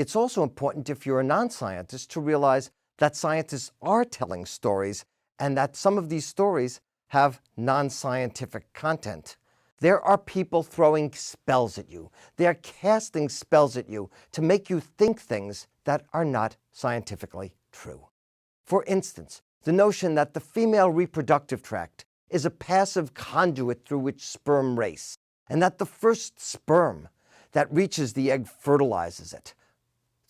It's also important if you're a non-scientist to realize that scientists are telling stories and that some of these stories have non-scientific content. There are people throwing spells at you. They're casting spells at you to make you think things that are not scientifically true. For instance, the notion that the female reproductive tract is a passive conduit through which sperm race, and that the first sperm that reaches the egg fertilizes it.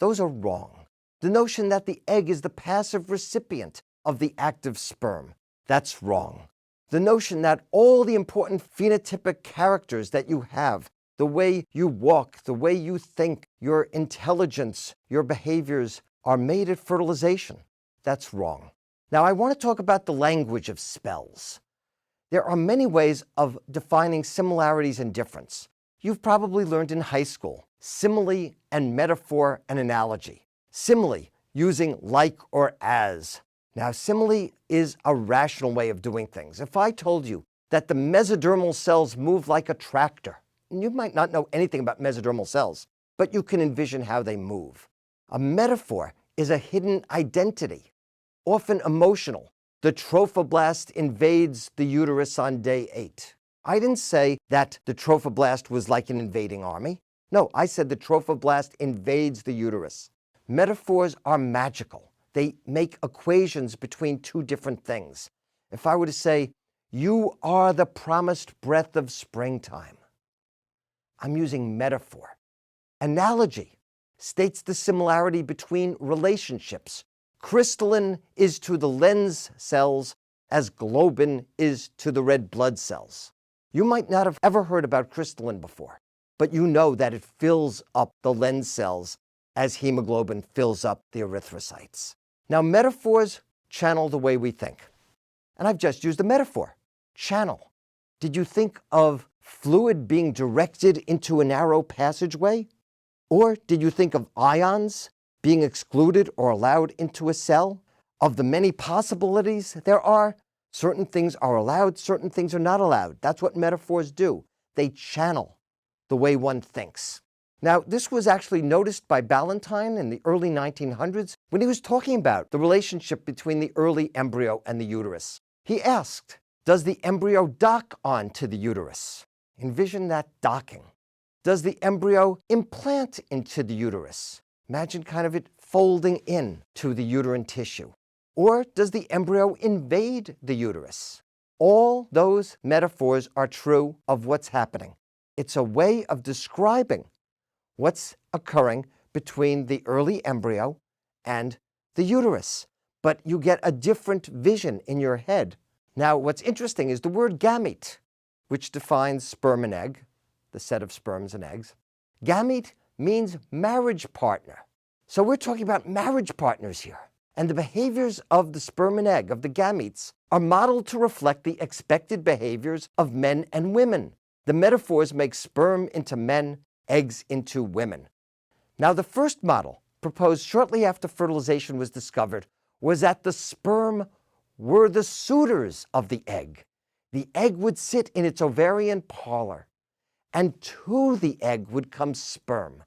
Those are wrong. The notion that the egg is the passive recipient of the active sperm, that's wrong. The notion that all the important phenotypic characters that you have, the way you walk, the way you think, your intelligence, your behaviors, are made at fertilization, that's wrong. Now, I want to talk about the language of spells. There are many ways of defining similarities and difference. You've probably learned in high school simile and metaphor and analogy. Simile, using like or as. Now, simile is a rational way of doing things. If I told you that the mesodermal cells move like a tractor, you might not know anything about mesodermal cells, but you can envision how they move. A metaphor is a hidden identity, often emotional. The trophoblast invades the uterus on day 8. I didn't say that the trophoblast was like an invading army. No, I said the trophoblast invades the uterus. Metaphors are magical. They make equations between two different things. If I were to say, you are the promised breath of springtime, I'm using metaphor. Analogy states the similarity between relationships. Crystalline is to the lens cells as globin is to the red blood cells. You might not have ever heard about crystalline before, but you know that it fills up the lens cells as hemoglobin fills up the erythrocytes. Now, metaphors channel the way we think. And I've just used a metaphor, channel. Did you think of fluid being directed into a narrow passageway? Or did you think of ions being excluded or allowed into a cell? Of the many possibilities there are, certain things are allowed, certain things are not allowed. That's what metaphors do. They channel the way one thinks. Now, this was actually noticed by Ballantyne in the early 1900s when he was talking about the relationship between the early embryo and the uterus. He asked, does the embryo dock onto the uterus? Envision that docking. Does the embryo implant into the uterus? Imagine kind of it folding in to the uterine tissue. Or does the embryo invade the uterus? All those metaphors are true of what's happening. It's a way of describing what's occurring between the early embryo and the uterus. But you get a different vision in your head. Now, what's interesting is the word gamete, which defines sperm and egg, the set of sperms and eggs. Gamete means marriage partner. So we're talking about marriage partners here. And the behaviors of the sperm and egg, of the gametes, are modeled to reflect the expected behaviors of men and women. The metaphors make sperm into men, eggs into women. Now, the first model, proposed shortly after fertilization was discovered, was that the sperm were the suitors of the egg. The egg would sit in its ovarian parlor, and to the egg would come sperm.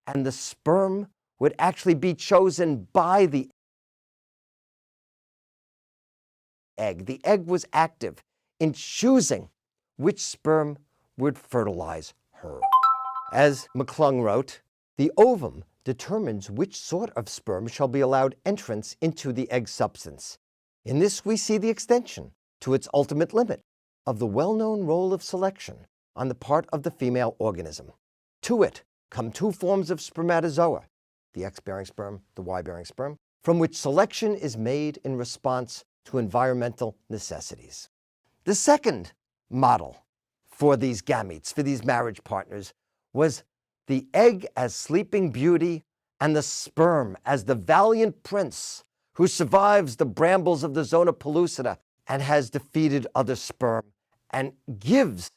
And the sperm would actually be chosen by the egg. The egg was active in choosing which sperm would fertilize her. As McClung wrote, the ovum determines which sort of sperm shall be allowed entrance into the egg substance. In this we see the extension to its ultimate limit of the well-known role of selection on the part of the female organism. To it come two forms of spermatozoa, the X-bearing sperm, the Y-bearing sperm, from which selection is made in response to environmental necessities. The second model for these gametes, for these marriage partners, was the egg as sleeping beauty and the sperm as the valiant prince who survives the brambles of the zona pellucida and has defeated other sperm and gives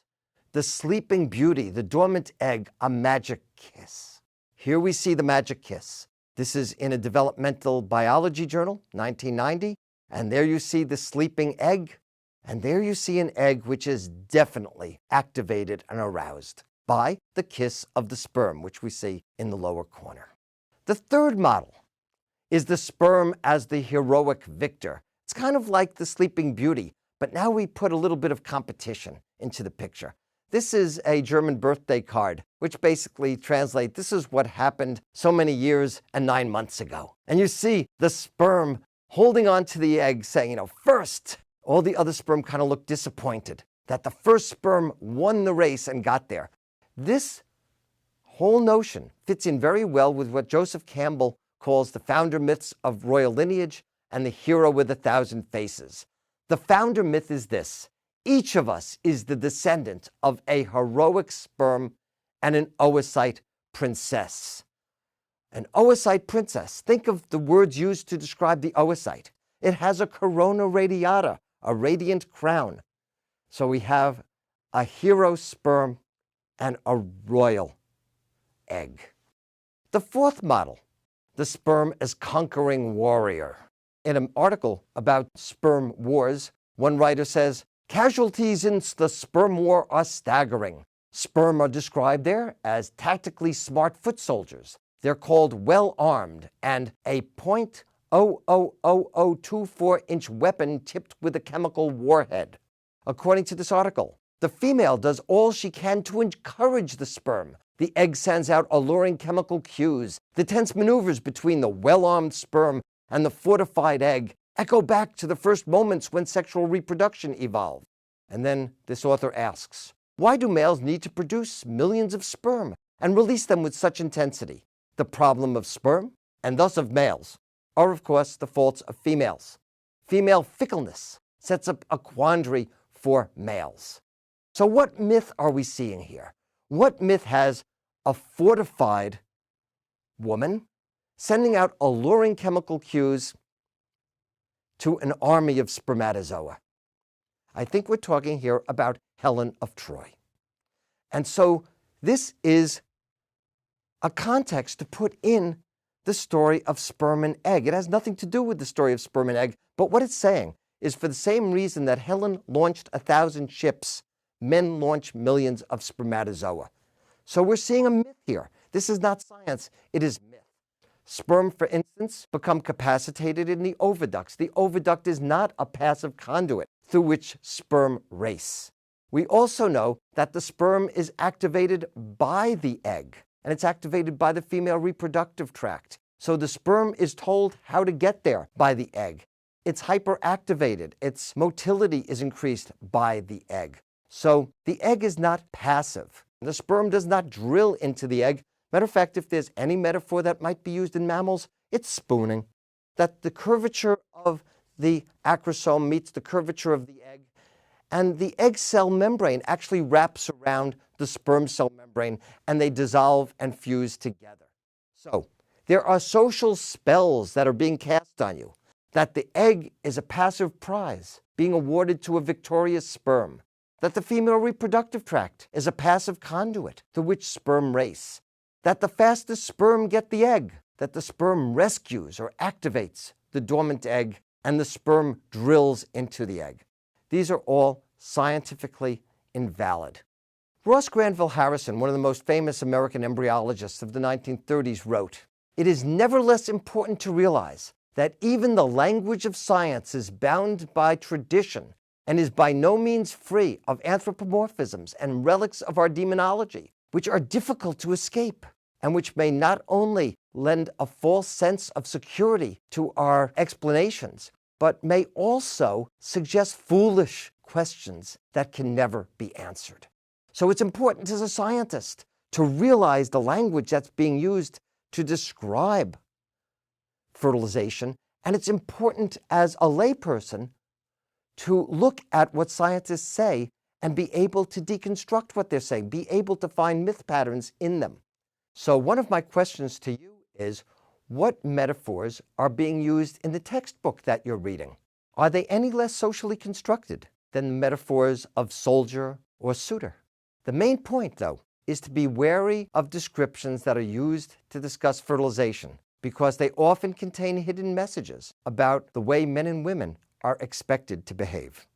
the sleeping beauty, the dormant egg, a magic kiss. Here we see the magic kiss. This is in a developmental biology journal, 1990, and there you see the sleeping egg, and there you see an egg which is definitely activated and aroused by the kiss of the sperm, which we see in the lower corner. The third model is the sperm as the heroic victor. It's kind of like the Sleeping Beauty, but now we put a little bit of competition into the picture. This is a German birthday card, which basically translates, this is what happened so many years and 9 months ago. And you see the sperm holding on to the egg saying, first. All the other sperm kind of look disappointed that the first sperm won the race and got there. This whole notion fits in very well with what Joseph Campbell calls the founder myths of royal lineage and the hero with 1,000 faces. The founder myth is this: each of us is the descendant of a heroic sperm and an oocyte princess. An oocyte princess. Think of the words used to describe the oocyte. It has a corona radiata, a radiant crown. So we have a hero sperm and a royal egg. The fourth model, the sperm as conquering warrior. In an article about sperm wars, one writer says, casualties in the sperm war are staggering. Sperm are described there as tactically smart foot soldiers. They're called well-armed, and a .0000024-inch weapon tipped with a chemical warhead. According to this article, the female does all she can to encourage the sperm. The egg sends out alluring chemical cues. The tense maneuvers between the well-armed sperm and the fortified egg echo back to the first moments when sexual reproduction evolved. And then this author asks, why do males need to produce millions of sperm and release them with such intensity? The problem of sperm, and thus of males, are of course the faults of females. Female fickleness sets up a quandary for males. So what myth are we seeing here? What myth has a fortified woman sending out alluring chemical cues to an army of spermatozoa? I think we're talking here about Helen of Troy. And so this is a context to put in the story of sperm and egg. It has nothing to do with the story of sperm and egg, but what it's saying is, for the same reason that Helen launched 1,000 ships, men launch millions of spermatozoa. So we're seeing a myth here. This is not science, it is myth. Sperm, for instance, become capacitated in the oviducts. The oviduct is not a passive conduit through which sperm race. We also know that the sperm is activated by the egg, and it's activated by the female reproductive tract. So the sperm is told how to get there by the egg. It's hyperactivated. Its motility is increased by the egg. So the egg is not passive. The sperm does not drill into the egg. Matter of fact, if there's any metaphor that might be used in mammals, it's spooning. That the curvature of the acrosome meets the curvature of the egg, and the egg cell membrane actually wraps around the sperm cell membrane, and they dissolve and fuse together. So there are social spells that are being cast on you, that the egg is a passive prize being awarded to a victorious sperm, that the female reproductive tract is a passive conduit through which sperm race, that the fastest sperm get the egg, that the sperm rescues or activates the dormant egg, and the sperm drills into the egg. These are all scientifically invalid. Ross Granville Harrison, one of the most famous American embryologists of the 1930s, wrote, "It is nevertheless important to realize that even the language of science is bound by tradition and is by no means free of anthropomorphisms and relics of our demonology, which are difficult to escape, and which may not only lend a false sense of security to our explanations, but may also suggest foolish questions that can never be answered." So it's important as a scientist to realize the language that's being used to describe fertilization, and it's important as a layperson to look at what scientists say and be able to deconstruct what they're saying, be able to find myth patterns in them. So one of my questions to you is, what metaphors are being used in the textbook that you're reading? Are they any less socially constructed than the metaphors of soldier or suitor? The main point, though, is to be wary of descriptions that are used to discuss fertilization, because they often contain hidden messages about the way men and women are expected to behave.